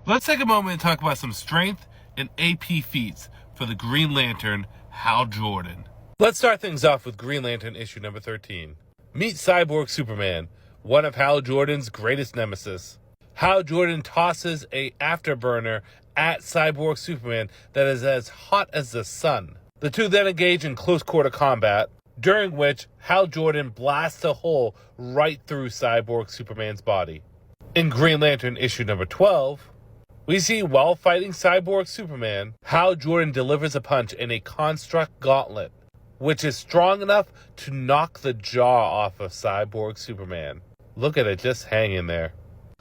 Let's take a moment and talk about some strength and AP feats for the Green Lantern, Hal Jordan. Let's start things off with Green Lantern issue number 13. Meet Cyborg Superman, one of Hal Jordan's greatest nemesis. Hal Jordan tosses a afterburner at Cyborg Superman that is as hot as the sun. The two then engage in close quarter combat, during which Hal Jordan blasts a hole right through Cyborg Superman's body. In Green Lantern issue number 12, we see while fighting Cyborg Superman, Hal Jordan delivers a punch in a construct gauntlet, which is strong enough to knock the jaw off of Cyborg Superman. Look at it just hanging there.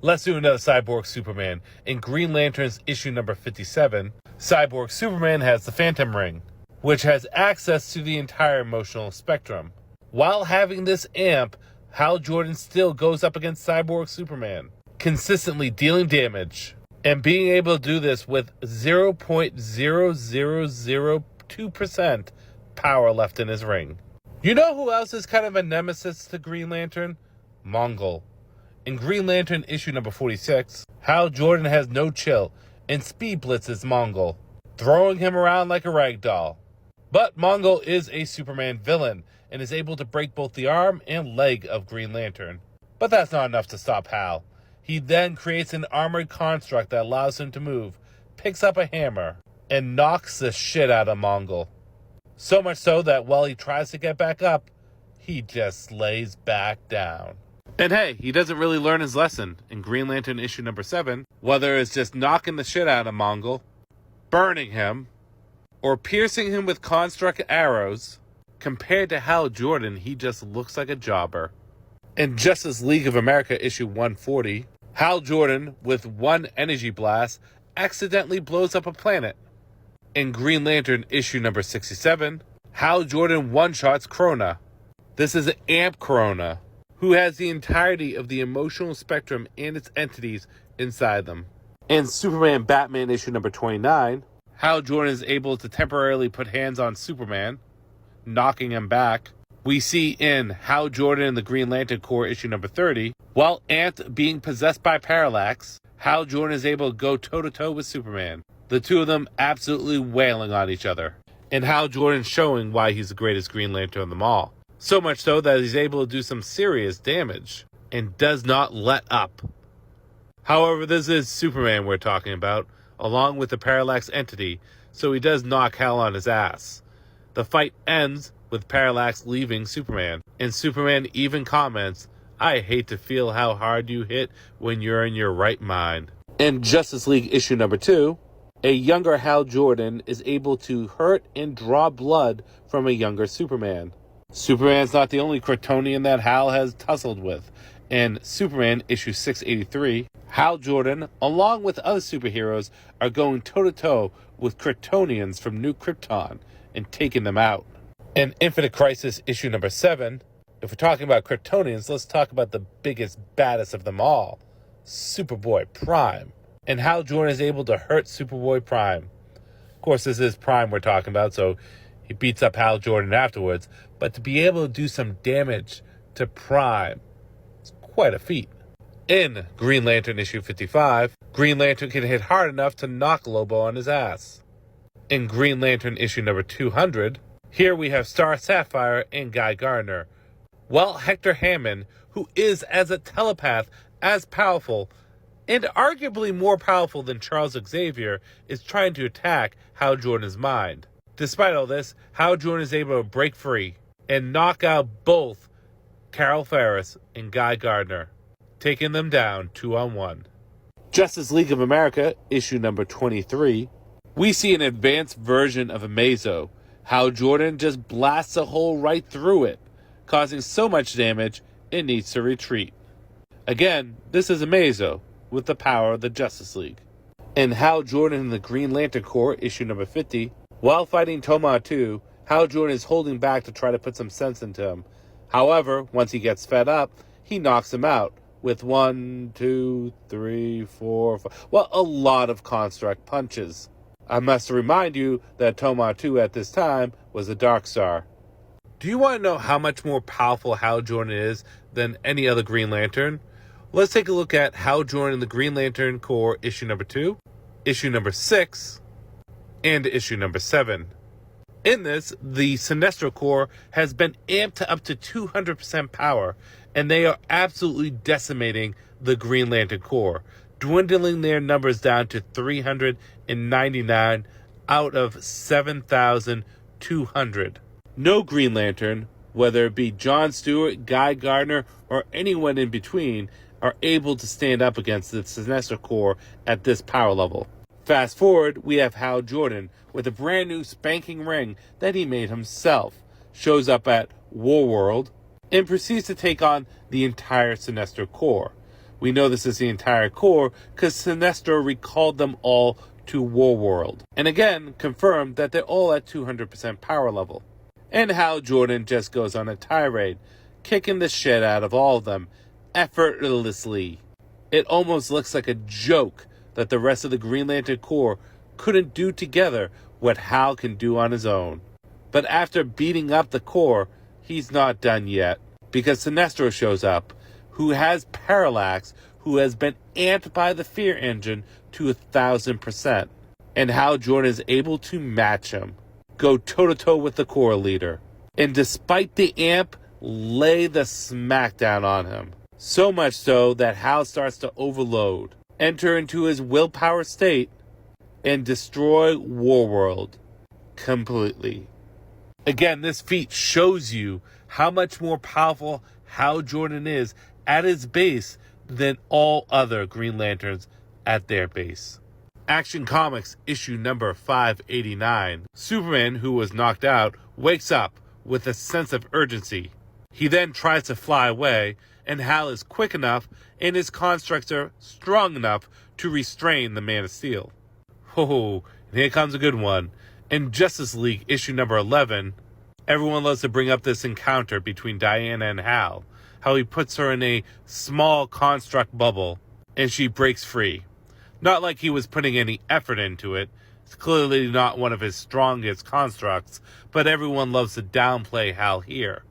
Let's do another Cyborg Superman. In Green Lantern's issue number 57, Cyborg Superman has the Phantom Ring, which has access to the entire emotional spectrum. While having this amp, Hal Jordan still goes up against Cyborg Superman, consistently dealing damage, and being able to do this with 0.0002% power left in his ring. You know who else is kind of a nemesis to Green Lantern? Mongol. In Green Lantern issue number 46, Hal Jordan has no chill and speed blitzes Mongol, throwing him around like a rag doll. But Mongol is a Superman villain and is able to break both the arm and leg of Green Lantern. But that's not enough to stop Hal. He then creates an armored construct that allows him to move, picks up a hammer, and knocks the shit out of Mongol. So much so that while he tries to get back up, he just lays back down. And hey, he doesn't really learn his lesson. In Green Lantern issue number 7, whether it's just knocking the shit out of Mongol, burning him, or piercing him with construct arrows, compared to Hal Jordan, he just looks like a jobber. In Justice League of America issue 140, Hal Jordan, with one energy blast, accidentally blows up a planet. In Green Lantern issue number 67, Hal Jordan one-shots Krona. This is Amp Krona, who has the entirety of the emotional spectrum and its entities inside them. In Superman Batman issue number 29, Hal Jordan is able to temporarily put hands on Superman, knocking him back. We see in Hal Jordan and the Green Lantern Corps issue number 30, while Ant being possessed by Parallax, Hal Jordan is able to go toe-to-toe with Superman. The two of them absolutely wailing on each other, and Hal Jordan showing why he's the greatest Green Lantern of them all. So much so that he's able to do some serious damage and does not let up. However, this is Superman we're talking about, along with the Parallax entity, so he does knock Hal on his ass. The fight ends with Parallax leaving Superman, and Superman even comments, "I hate to feel how hard you hit when you're in your right mind." In Justice League issue number 2, a younger Hal Jordan is able to hurt and draw blood from a younger Superman. Superman's not the only Kryptonian that Hal has tussled with. In Superman issue 683, Hal Jordan, along with other superheroes, are going toe-to-toe with Kryptonians from New Krypton and taking them out. In Infinite Crisis issue number 7, if we're talking about Kryptonians, let's talk about the biggest, baddest of them all, Superboy Prime. And Hal Jordan is able to hurt Superboy Prime. Of course, this is Prime we're talking about, so he beats up Hal Jordan afterwards. But to be able to do some damage to Prime, it's quite a feat. In Green Lantern issue 55, Green Lantern can hit hard enough to knock Lobo on his ass. In Green Lantern issue number 200, here we have Star Sapphire and Guy Gardner. While Hector Hammond, who is as a telepath as powerful, and arguably more powerful than Charles Xavier, is trying to attack Hal Jordan's mind. Despite all this, Hal Jordan is able to break free and knock out both Carol Ferris and Guy Gardner, taking them down 2-on-1. Justice League of America, issue number 23, we see an advanced version of Amazo. Hal Jordan just blasts a hole right through it, causing so much damage it needs to retreat. Again, this is Amazo, with the power of the Justice League. In Hal Jordan and the Green Lantern Corps, issue number 50, while fighting Toma 2, Hal Jordan is holding back to try to put some sense into him. However, once he gets fed up, he knocks him out with 1, 2, 3, 4, 5, well, a lot of construct punches. I must remind you that Toma 2 at this time was a Dark Star. Do you want to know how much more powerful Hal Jordan is than any other Green Lantern? Let's take a look at Hal Jordan and the Green Lantern Corps issue number 2, issue number 6, and issue number 7. In this, the Sinestro Corps has been amped to up to 200% power, and they are absolutely decimating the Green Lantern Corps, dwindling their numbers down to 399 out of 7,200. No Green Lantern, whether it be John Stewart, Guy Gardner, or anyone in between, are able to stand up against the Sinestro Corps at this power level. Fast forward, we have Hal Jordan with a brand new spanking ring that he made himself, shows up at Warworld, and proceeds to take on the entire Sinestro Corps. We know this is the entire Corps because Sinestro recalled them all to Warworld, and again confirmed that they're all at 200% power level. And Hal Jordan just goes on a tirade, kicking the shit out of all of them, effortlessly. It almost looks like a joke that the rest of the Green Lantern Corps couldn't do together what Hal can do on his own. But after beating up the Corps, he's not done yet, because Sinestro shows up, who has Parallax, who has been amped by the Fear Engine to 1,000%. And Hal Jordan is able to match him, go toe-to-toe with the Corps leader, and despite the amp, lay the smackdown on him. So much so that Hal starts to overload, enter into his willpower state, and destroy Warworld completely. Again, this feat shows you how much more powerful Hal Jordan is at his base than all other Green Lanterns at their base. Action Comics issue number 589. Superman, who was knocked out, wakes up with a sense of urgency. He then tries to fly away, and Hal is quick enough and his constructs are strong enough to restrain the Man of Steel. Oh, and here comes a good one. In Justice League issue number 11, everyone loves to bring up this encounter between Diana and Hal, how he puts her in a small construct bubble and she breaks free. Not like he was putting any effort into it. It's clearly not one of his strongest constructs, but everyone loves to downplay Hal here.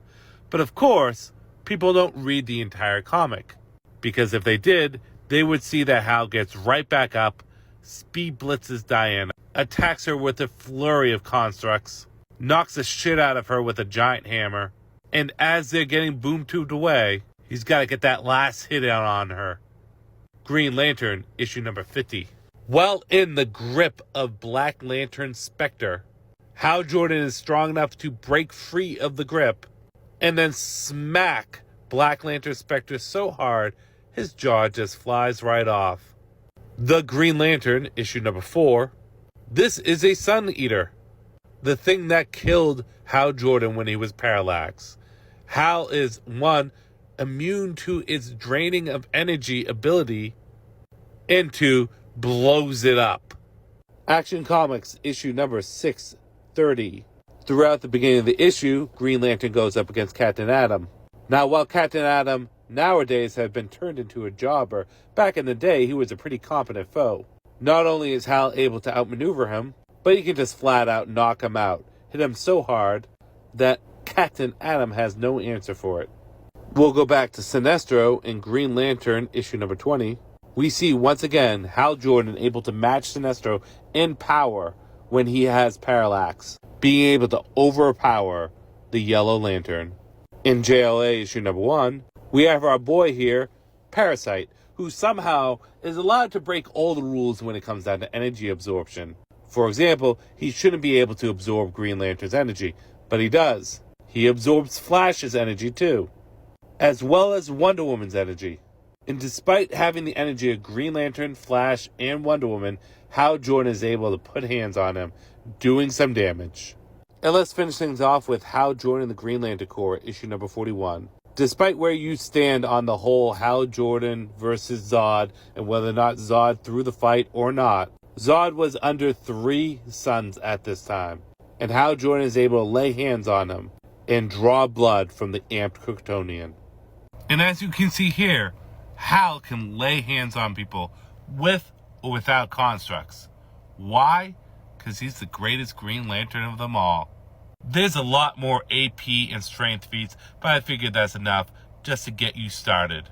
But of course, people don't read the entire comic, because if they did, they would see that Hal gets right back up, speed blitzes Diana, attacks her with a flurry of constructs, knocks the shit out of her with a giant hammer, and as they're getting boom-tubed away, he's got to get that last hit out on her. Green Lantern, issue number 50. While in the grip of Black Lantern Spectre, Hal Jordan is strong enough to break free of the grip and then smack Black Lantern Spectre so hard his jaw just flies right off. The Green Lantern, issue number 4. This is a Sun Eater, the thing that killed Hal Jordan when he was Parallax. Hal is, one, immune to its draining of energy ability, and 2, blows it up. Action Comics issue number 630. Throughout the beginning of the issue, Green Lantern goes up against Captain Atom. Now, while Captain Atom nowadays has been turned into a jobber, back in the day he was a pretty competent foe. Not only is Hal able to outmaneuver him, but he can just flat out knock him out, hit him so hard that Captain Atom has no answer for it. We'll go back to Sinestro in Green Lantern issue number 20. We see once again Hal Jordan able to match Sinestro in power when he has Parallax, being able to overpower the Yellow Lantern. In JLA issue number 1, we have our boy here, Parasite, who somehow is allowed to break all the rules when it comes down to energy absorption. For example, he shouldn't be able to absorb Green Lantern's energy, but he does. He absorbs Flash's energy too, as well as Wonder Woman's energy. And despite having the energy of Green Lantern, Flash, and Wonder Woman, Hal Jordan is able to put hands on him, doing some damage. And let's finish things off with Hal Jordan and the Green Lantern Corps, issue number 41. Despite where you stand on the whole Hal Jordan versus Zod, and whether or not Zod threw the fight or not, Zod was under 3 suns at this time, and Hal Jordan is able to lay hands on him and draw blood from the amped Kryptonian. And as you can see here, Hal can lay hands on people with or without constructs. Why? Because he's the greatest Green Lantern of them all. There's a lot more AP and strength feats, but I figured that's enough just to get you started.